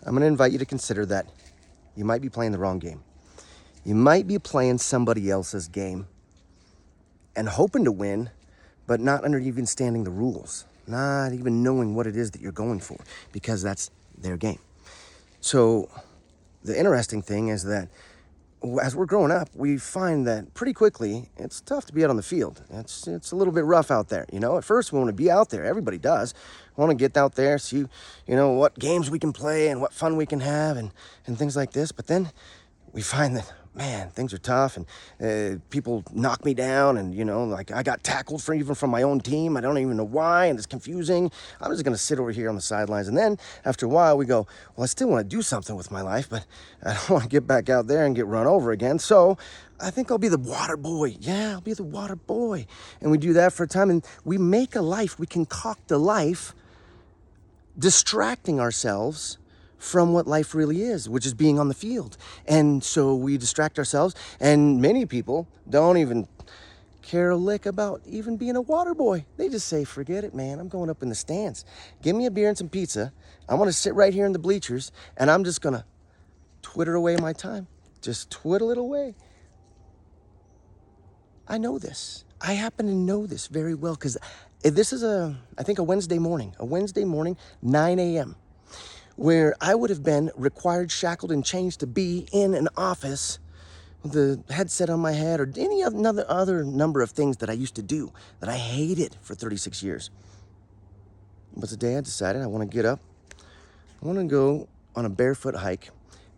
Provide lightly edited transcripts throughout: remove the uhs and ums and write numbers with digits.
I'm going to invite you to consider that you might be playing the wrong game. You might be playing somebody else's game and hoping to win, but not understanding the rules, not even knowing what it is that you're going for, because that's their game. So the interesting thing is that as we're growing up, we find that pretty quickly it's tough to be out on the field. It's a little bit rough out there. At first we want to be out there. Everybody does. We want to get out there, see, what games we can play and what fun we can have and things like this. But then we find that, man, things are tough and people knock me down and, like I got tackled even from my own team. I don't even know why, and it's confusing. I'm just going to sit over here on the sidelines. And then after a while we go, well, I still want to do something with my life, but I don't want to get back out there and get run over again. So I think I'll be the water boy. Yeah, I'll be the water boy. And we do that for a time, and we make a life. We concoct a life distracting ourselves from what life really is, which is being on the field. And so we distract ourselves, and many people don't even care a lick about even being a water boy. They just say, forget it, man, I'm going up in the stands. Give me a beer and some pizza. I want to sit right here in the bleachers, and I'm just gonna twitter away my time. Just twiddle it away. I know this. I happen to know this very well, because this is I think a Wednesday morning, 9 a.m., where I would have been required, shackled, and chained to be in an office with a headset on my head or any other number of things that I used to do that I hated for 36 years. But today I decided I want to get up. I want to go on a barefoot hike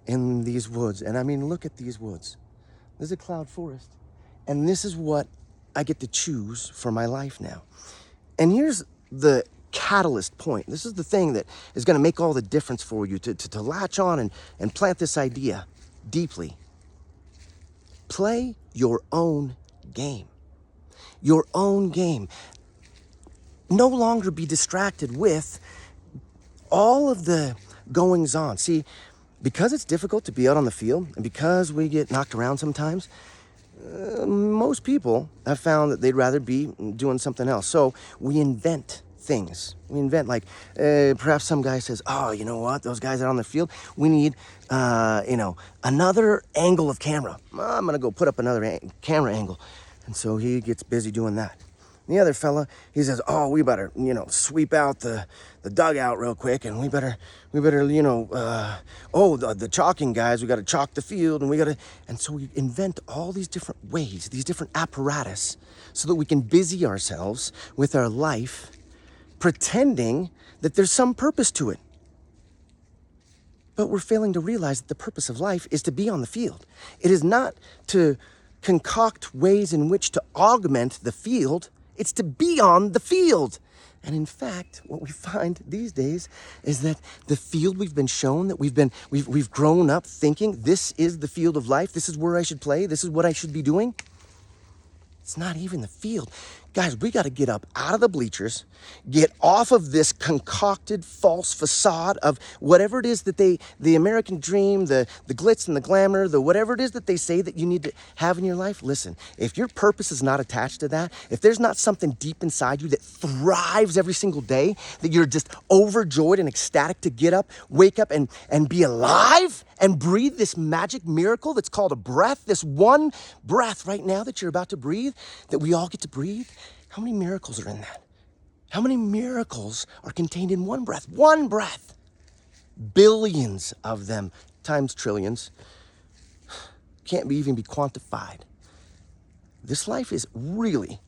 in these woods. And I mean, look at these woods. This is a cloud forest. And this is what I get to choose for my life now. And here's the catalyst point. This is the thing that is going to make all the difference for you to latch on and plant this idea deeply. Play your own game. Your own game. No longer be distracted with all of the goings on. See, because it's difficult to be out on the field and because we get knocked around sometimes, most people have found that they'd rather be doing something else. So we invent things. We invent, like, perhaps some guy says, oh, you know what, those guys out on the field, we need, another angle of camera. I'm going to go put up another camera angle. And so he gets busy doing that. And the other fella, he says, oh, we better, sweep out the dugout real quick, and we better, the chalking guys, we got to chalk the field, and so we invent all these different ways, these different apparatus, so that we can busy ourselves with our life, pretending that there's some purpose to it. But we're failing to realize that the purpose of life is to be on the field. It is not to concoct ways in which to augment the field. It's to be on the field. And in fact, what we find these days is that the field we've been shown, that we've grown up thinking this is the field of life, this is where I should play, this is what I should be doing. It's not even the field. Guys, we got to get up out of the bleachers, get off of this concocted false facade of whatever it is that the American dream, the glitz and the glamour, the whatever it is that they say that you need to have in your life. Listen, if your purpose is not attached to that, if there's not something deep inside you that thrives every single day, that you're just overjoyed and ecstatic to get up, wake up and be alive and breathe this magic miracle that's called a breath, this one breath right now that you're about to breathe, that we all get to breathe. How many miracles are in that? How many miracles are contained in one breath? One breath. Billions of them times trillions. Can't even be quantified. This life is really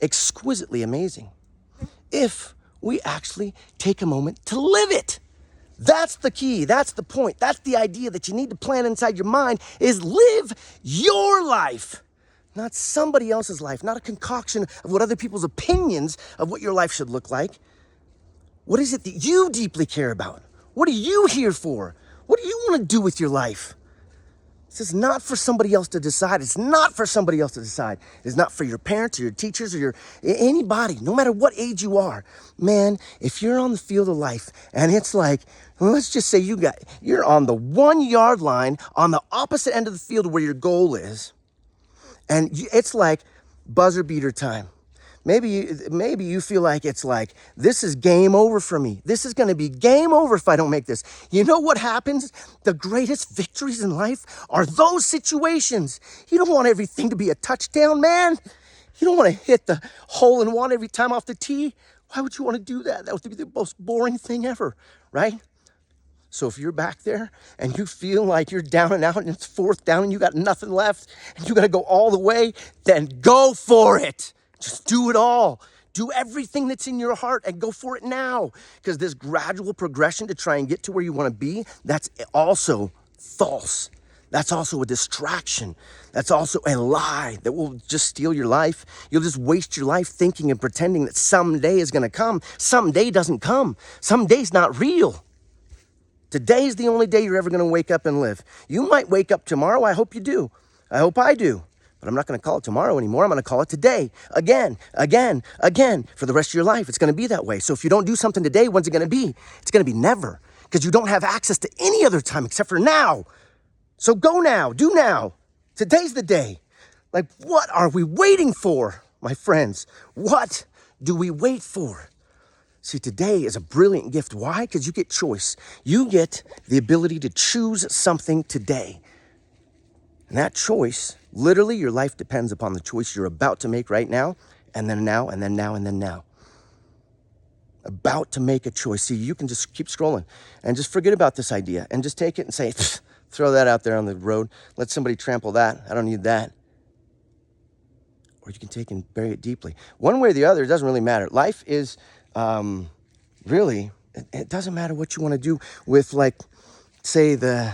exquisitely amazing if we actually take a moment to live it. That's the key. That's the point. That's the idea that you need to plant inside your mind, is live your life. Not somebody else's life, not a concoction of what other people's opinions of what your life should look like. What is it that you deeply care about? What are you here for? What do you want to do with your life? This is not for somebody else to decide. It's not for somebody else to decide. It's not for your parents or your teachers or anybody, no matter what age you are. Man, if you're on the field of life and it's like, well, let's just say you're on the 1 yard line on the opposite end of the field where your goal is. And it's like buzzer beater time. Maybe you feel like it's like, this is game over for me. This is going to be game over if I don't make this. You know what happens? The greatest victories in life are those situations. You don't want everything to be a touchdown, man. You don't want to hit the hole in one every time off the tee. Why would you want to do that? That would be the most boring thing ever, right? So if you're back there and you feel like you're down and out and it's fourth down and you got nothing left and you got to go all the way, then go for it. Just do it all. Do everything that's in your heart and go for it now. Because this gradual progression to try and get to where you want to be, that's also false. That's also a distraction. That's also a lie that will just steal your life. You'll just waste your life thinking and pretending that someday is going to come. Someday doesn't come. Someday's not real. Today's the only day you're ever going to wake up and live. You might wake up tomorrow. I hope you do. I hope I do. But I'm not going to call it tomorrow anymore. I'm going to call it today. Again. For the rest of your life, it's going to be that way. So if you don't do something today, when's it going to be? It's going to be never. Because you don't have access to any other time except for now. So go now. Do now. Today's the day. Like, what are we waiting for, my friends? What do we wait for? See, today is a brilliant gift. Why? Because you get choice. You get the ability to choose something today. And that choice, literally your life depends upon the choice you're about to make right now, and then now, and then now, and then now. About to make a choice. See, you can just keep scrolling and just forget about this idea and just take it and say, throw that out there on the road. Let somebody trample that. I don't need that. Or you can take and bury it deeply. One way or the other, it doesn't really matter. Life is... really, it doesn't matter what you want to do with, like, say, the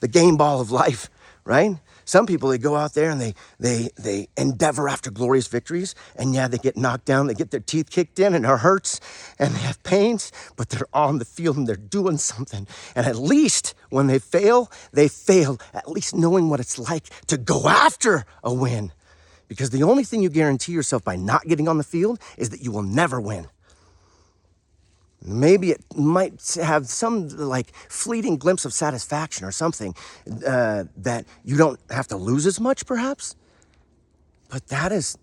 game ball of life, right? Some people, they go out there and they endeavor after glorious victories, and yeah, they get knocked down, they get their teeth kicked in, and it hurts, and they have pains, but they're on the field and they're doing something. And at least when they fail at least knowing what it's like to go after a win. Because the only thing you guarantee yourself by not getting on the field is that you will never win. Maybe it might have some like fleeting glimpse of satisfaction or something that you don't have to lose as much, perhaps. But that is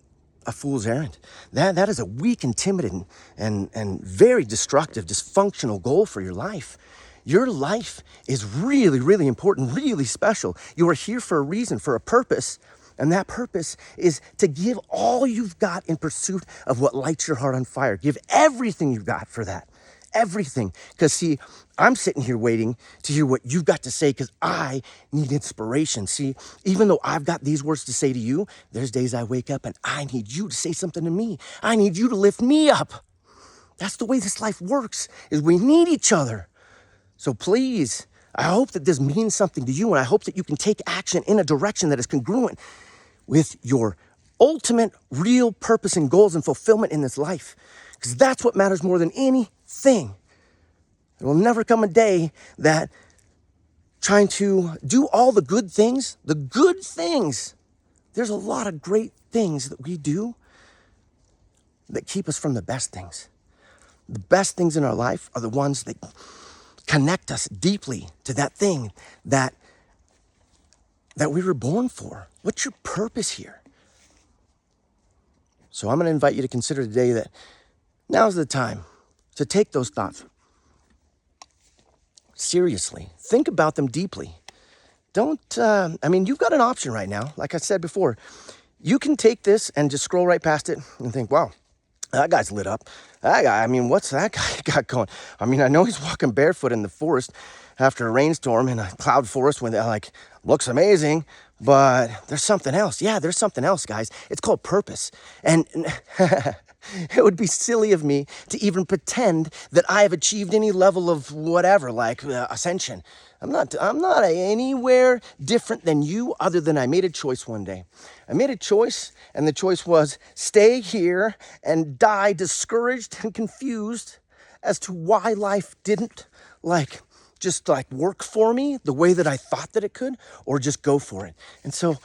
a fool's errand. That is a weak and timid and very destructive, dysfunctional goal for your life. Your life is really, really important, really special. You are here for a reason, for a purpose. And that purpose is to give all you've got in pursuit of what lights your heart on fire. Give everything you've got for that. Everything. Because see, I'm sitting here waiting to hear what you've got to say because I need inspiration. See, even though I've got these words to say to you, there's days I wake up and I need you to say something to me. I need you to lift me up. That's the way this life works, is we need each other. So please, I hope that this means something to you, and I hope that you can take action in a direction that is congruent with your ultimate real purpose and goals and fulfillment in this life. Because that's what matters more than anything. There will never come a day that trying to do all the good things, there's a lot of great things that we do that keep us from the best things. The best things in our life are the ones that connect us deeply to that thing that we were born for. What's your purpose here? So I'm going to invite you to consider today that now's the time to take those thoughts seriously. Think about them deeply. Don't, you've got an option right now. Like I said before, you can take this and just scroll right past it and think, wow, that guy's lit up. That guy, what's that guy got going? I know he's walking barefoot in the forest after a rainstorm in a cloud forest when they're like, looks amazing, but there's something else. Yeah, there's something else, guys. It's called purpose. And it would be silly of me to even pretend that I have achieved any level of whatever, like ascension. I'm not anywhere different than you, other than I made a choice one day. I made a choice, and the choice was stay here and die discouraged and confused as to why life didn't just work for me the way that I thought that it could, or just go for it. And so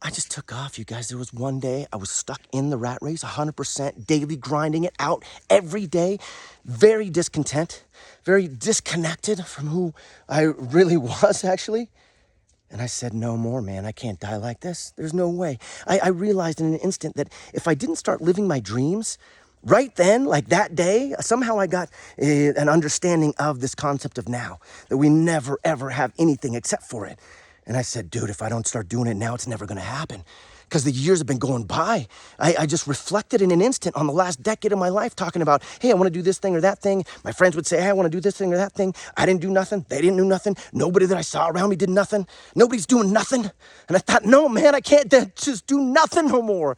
I just took off, you guys. There was one day I was stuck in the rat race, 100%, daily grinding it out every day, very discontent, very disconnected from who I really was, actually. And I said, no more, man. I can't die like this. There's no way. I realized in an instant that if I didn't start living my dreams right then, like that day, somehow I got an understanding of this concept of now, that we never, ever have anything except for it. And I said, dude, if I don't start doing it now, it's never going to happen. Because the years have been going by. I just reflected in an instant on the last decade of my life talking about, hey, I want to do this thing or that thing. My friends would say, hey, I want to do this thing or that thing. I didn't do nothing. They didn't do nothing. Nobody that I saw around me did nothing. Nobody's doing nothing. And I thought, no, man, I can't just do nothing no more.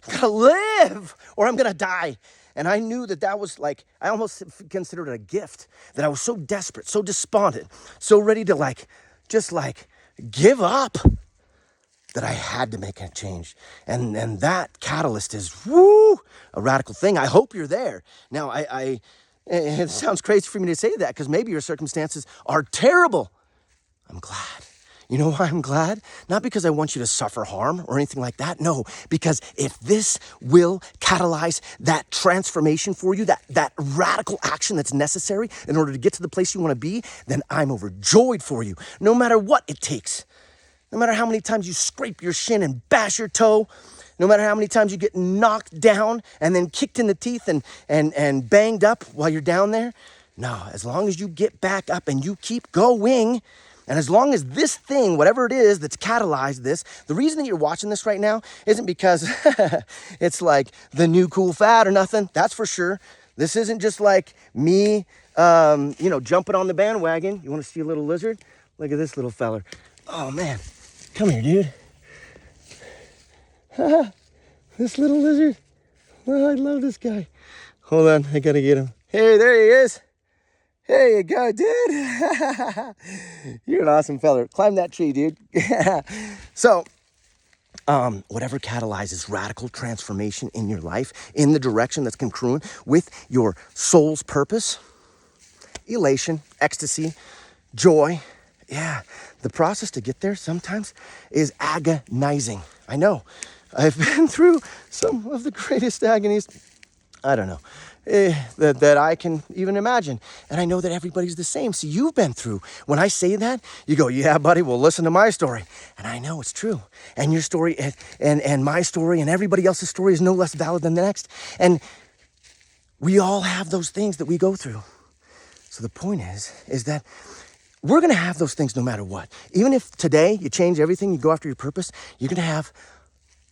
I gotta live or I'm gonna die. And I knew that was like, I almost considered it a gift, that I was so desperate, so despondent, so ready to just give up, that I had to make a change. And that catalyst is, a radical thing. I hope you're there. Now, it sounds crazy for me to say that because maybe your circumstances are terrible. I'm glad. You know why I'm glad? Not because I want you to suffer harm or anything like that. No, because if this will catalyze that transformation for you, that radical action that's necessary in order to get to the place you want to be, then I'm overjoyed for you, no matter what it takes. No matter how many times you scrape your shin and bash your toe, no matter how many times you get knocked down and then kicked in the teeth and banged up while you're down there. No, as long as you get back up and you keep going, and as long as this thing, whatever it is that's catalyzed this, the reason that you're watching this right now isn't because it's like the new cool fad or nothing. That's for sure. This isn't just like me, jumping on the bandwagon. You want to see a little lizard? Look at this little feller. Oh, man. Come here, dude. This little lizard. Oh, I love this guy. Hold on, I gotta get him. Hey, there he is. There you go, dude. You're an awesome fella. Climb that tree, dude. So, whatever catalyzes radical transformation in your life, in the direction that's congruent with your soul's purpose, elation, ecstasy, joy, yeah, the process to get there sometimes is agonizing. I know. I've been through some of the greatest agonies, I don't know, that I can even imagine. And I know that everybody's the same. So you've been through. When I say that, you go, yeah, buddy, well, listen to my story. And I know it's true. And your story and my story and everybody else's story is no less valid than the next. And we all have those things that we go through. So the point is that we're going to have those things no matter what. Even if today you change everything, you go after your purpose, you're going to have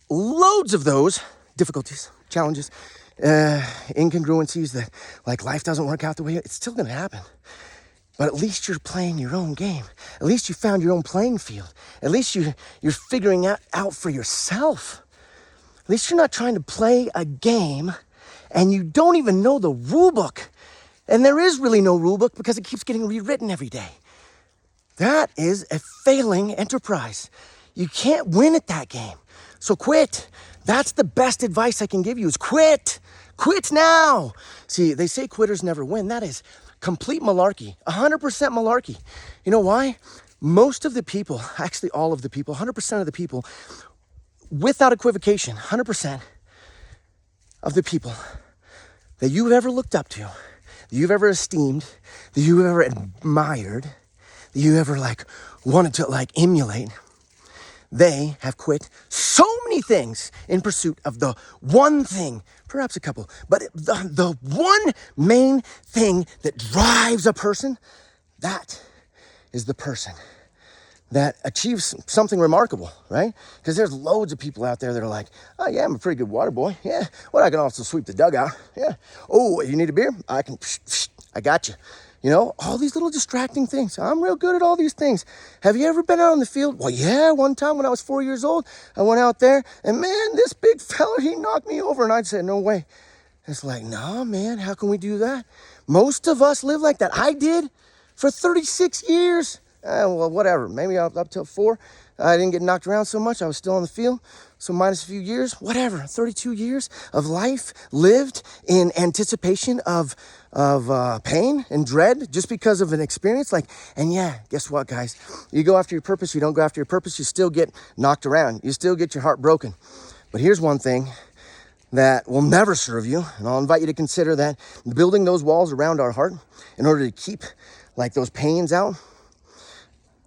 loads of those difficulties, challenges, incongruencies that like life doesn't work out the way it's still going to happen. But at least you're playing your own game. At least you found your own playing field. At least you're figuring out for yourself. At least you're not trying to play a game and you don't even know the rule book. And there is really no rule book because it keeps getting rewritten every day. That is a failing enterprise. You can't win at that game. So quit. That's the best advice I can give you is quit. Quit now. See, they say quitters never win. That is complete malarkey, 100% malarkey. You know why? Most of the people, actually all of the people, 100% of the people, without equivocation, 100% of the people that you've ever looked up to, that you've ever esteemed, that you've ever admired, that you ever wanted to emulate, they have quit so many things in pursuit of the one thing, perhaps a couple, but the one main thing that drives a person, that is the person that achieves something remarkable, right? Because there's loads of people out there that are like, oh yeah, I'm a pretty good water boy. Yeah, well, I can also sweep the dugout. Yeah. Oh, you need a beer? I got you. You know, all these little distracting things. I'm real good at all these things. Have you ever been out in the field? Well, yeah, one time when I was 4 years old, I went out there and man, this big fella, he knocked me over and I'd say, no way. It's like, nah, man, how can we do that? Most of us live like that. I did for 36 years. Well, whatever, maybe up till 4. I didn't get knocked around so much. I was still on the field. So minus a few years, whatever, 32 years of life lived in anticipation of pain and dread just because of an experience. And yeah, guess what, guys? You go after your purpose, you don't go after your purpose, you still get knocked around. You still get your heart broken. But here's one thing that will never serve you, and I'll invite you to consider that building those walls around our heart in order to keep those pains out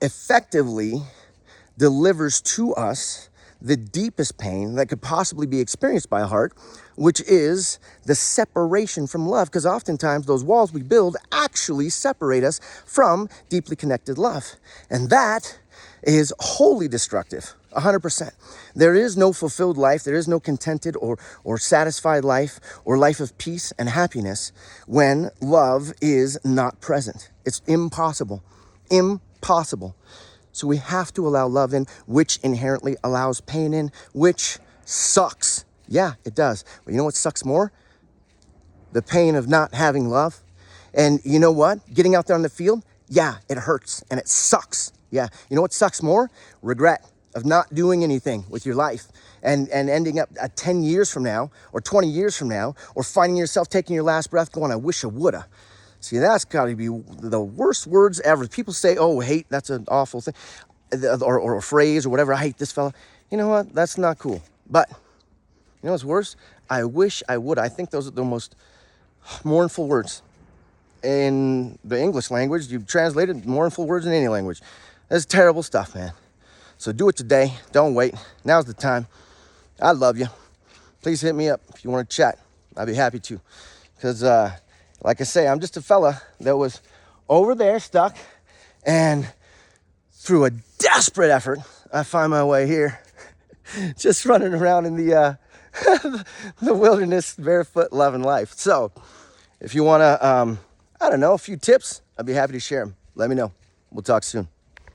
effectively delivers to us the deepest pain that could possibly be experienced by a heart, which is the separation from love. Because oftentimes those walls we build actually separate us from deeply connected love. And that is wholly destructive, 100%. There is no fulfilled life, there is no contented or satisfied life or life of peace and happiness when love is not present. It's impossible. Impossible. So we have to allow love in, which inherently allows pain in, which sucks. Yeah, it does. But you know what sucks more? The pain of not having love. And you know what? Getting out there on the field, yeah, it hurts and it sucks. Yeah, you know what sucks more? Regret of not doing anything with your life and ending up 10 years from now or 20 years from now, or finding yourself taking your last breath going, I wish I woulda. See, that's got to be the worst words ever. People say, oh, hate, that's an awful thing, or a phrase or whatever. I hate this fella. You know what? That's not cool. But you know what's worse? I wish I would. I think those are the most mournful words in the English language. You've translated mournful words in any language. That's terrible stuff, man. So do it today. Don't wait. Now's the time. I love you. Please hit me up if you want to chat. I'd be happy to. Because, like I say, I'm just a fella that was over there stuck, and through a desperate effort, I find my way here, just running around in the the wilderness, barefoot, loving life. So if you want to, I don't know, a few tips, I'd be happy to share them. Let me know. We'll talk soon.